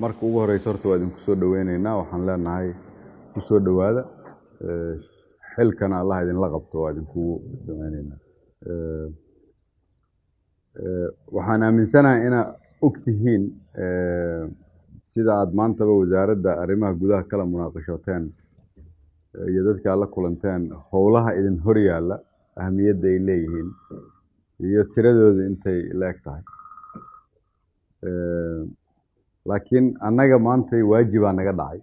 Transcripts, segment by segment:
marka ugu horeysa horta waa idinku soo dhaweynaynaa waxaan leenahay ku soo dhawaada xilkana Allah idinla qabto waa idinkugu dhaweynaynaa waxaan aaminsanahay inaad ogtihiin sida aad maantaba wasaaradda arrimaha gudaha kala munaaqashooteen iyo dadka aad la kulanteen howlaha idin hor yaalla ahamiyadda ay leeyihiin iyo tiradooda intay leeg tahay laakiin annaga maanta waajibaa naga dhacay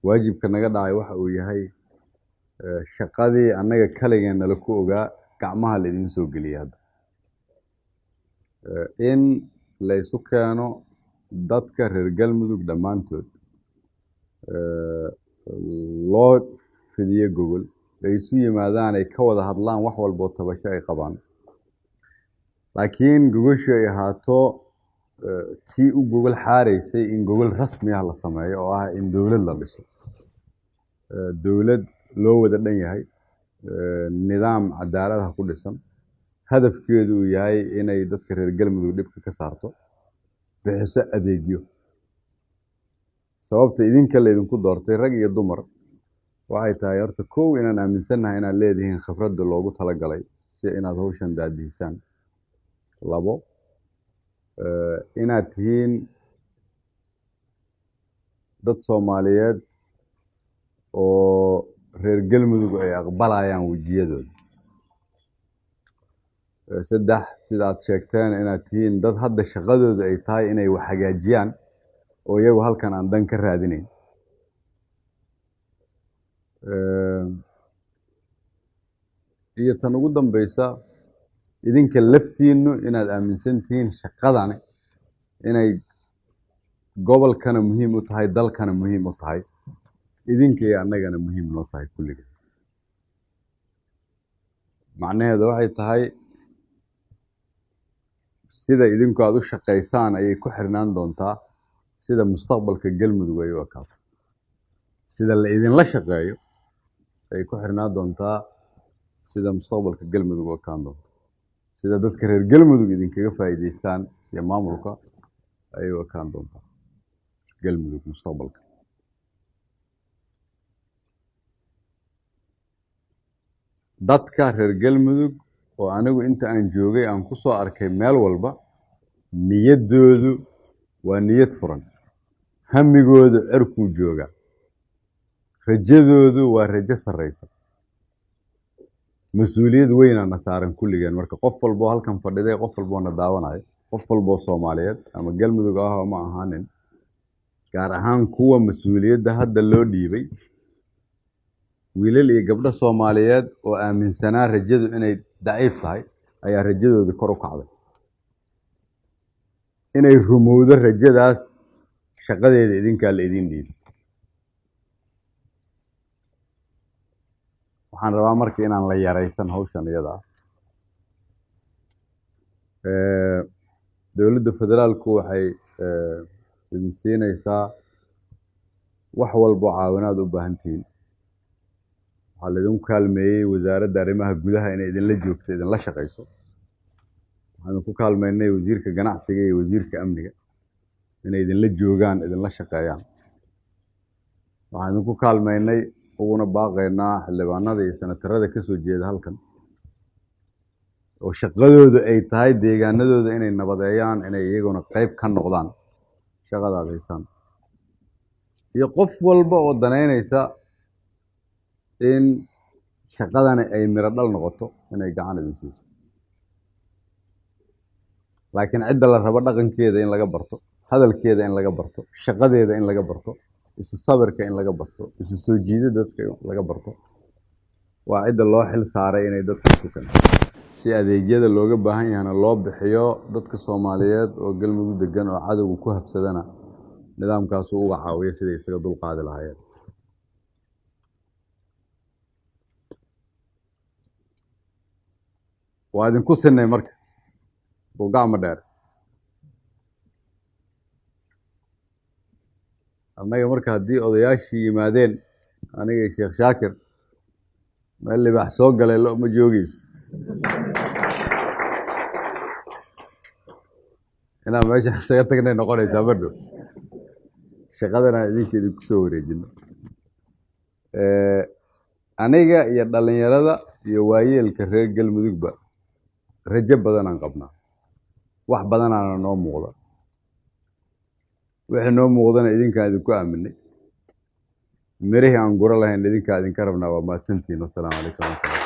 waajibka naga dhacay waxa uu yahay shaqadii annaga kaligeena la ku ogaa gacmaha la idin soo geliyay hadda in la isu keeno dadka reer galmudug dhammaantood loo fidiyo gogol ay isu yimaadaan ay ka wada hadlaan wax walboo tabasho ay qabaan laakiin gogoshu ay ahaato tii u gogol xaaraysay in gogol rasmi ah la sameeyo oo ah in dowlad la dhiso dowlad loo wada dhan yahay nidaam cadaaladaha ku dhisan hadafkeedu uu yahay inay dadka reer galmudug dhibka ka saarto bixiso adeegyo sababta idinka la idinku doortay rag iyo dumar waxay tahay horta kow inaan aaminsannahay inaad leedihiin khibradda loogu talagalay si inaad hawshan daadihisaan labo inaad tihiin dad Soomaaliyeed oo reer galmudug ay aqbalayaan wajiyadooda saddex sidaad sheegteen inaad tihiin dad hadda shaqadooda ay tahay inay wax hagaajiyaan oo iyagu halkan aan dan ka raadinayn iyo tan ugu dambaysa idinka laftiinnu inaad aaminsan tihiin shaqadani inay gobolkana muhiim u tahay dalkana muhiim u tahay idinka iyo annagana muhiim noo tahay kulliga macnaheedu waxay tahay sida idinku aad u shaqaysaan ayay ku xirnaan doontaa sida mustaqbalka galmudug ay u ekaato sida la idinla shaqeeyo ay ku xirnaan doontaa sida mustaqbalka galmudug u ekaan doonto sida dadka reer galmudug idinkaga faa'iidaystaan iyo maamulka ayay u ekaan doontaa galmudug mustaqbalka dadka reer galmudug oo anigu inta aan joogay aan ku soo arkay meel walba niyaddoodu waa niyad furan hamigoodu cirkuu jooga rajadoodu waa rajo sarraysa mas-uuliyad weynaana saaran kulligeen marka qof walboo halkan fadhiday qof walboona daawanayo qof walboo Soomaaliyeed ama galmudug ah ma ahaanin gaar ahaan kuwa mas-uuliyadda hadda loo dhiibay wiilal iyo gabdho Soomaaliyeed oo aaminsanaa rajadu inay daciif tahay ayaa rajadooda kor u kacday inay rumowdo rajadaas shaqadeeda idinkaa la idin dhiibay waxaan rabaa marka inaan la yaraysan hawshan iyada dowladda federaalku waxay idin siinaysaa wax walbo caawinaad u baahan tihiin waxaa laidinku kaalmeeyey wasaaradda arrimaha gudaha inay idinla joogto idinla shaqayso waxaan idinku kaalmeynay wasiirka ganacsiga iyo wasiirka amniga inay idinla joogaan idinla shaqeeyaan waxaan idinku kaalmeynay uguna baaqaynaa xildhibaanada iyo senatarada ka soo jeeda halkan oo shaqadooda ay tahay deegaanadooda inay nabadeeyaan inay iyaguna qayb ka noqdaan shaqadaad haysaan iyo qof walba oo danaynaysa in shaqadani ay miro dhal noqoto inay gacan idin siiso laakiin cidda la rabo dhaqankeeda in laga barto hadalkeeda in laga barto shaqadeeda in laga barto isu sabirka in laga barto isu soo jiida dadka laga barto waa cidda loo xil saaray inay dadka isu keento si adeegyada looga baahan yahayna loo bixiyo dadka Soomaaliyeed oo galmudug degan oo cadowga ku habsadana nidaamkaas uu uga caawiyo sidii isaga dulqaadi lahaayeen waa idinku sinay marka oo gacmo dheer annaga marka haddii odayaashii yimaadeen aniga Sheekh Shaakir meel libaax soo galay lo ma joogayso inaan meesha isaga tagnay noqonaysaa badho shaqadana idinka idinku soo wareejino aniga iyo dhalinyarada iyo waayeelka reer galmudugba rajo badan aan qabnaa wax badanaana noo muuqda wixii noo muuqdana idinkaan idinku aaminay mirihii aan guro lahayn idinkaa idinka rabnaa waa mahadsantihiin. Wassalaamu calaykum.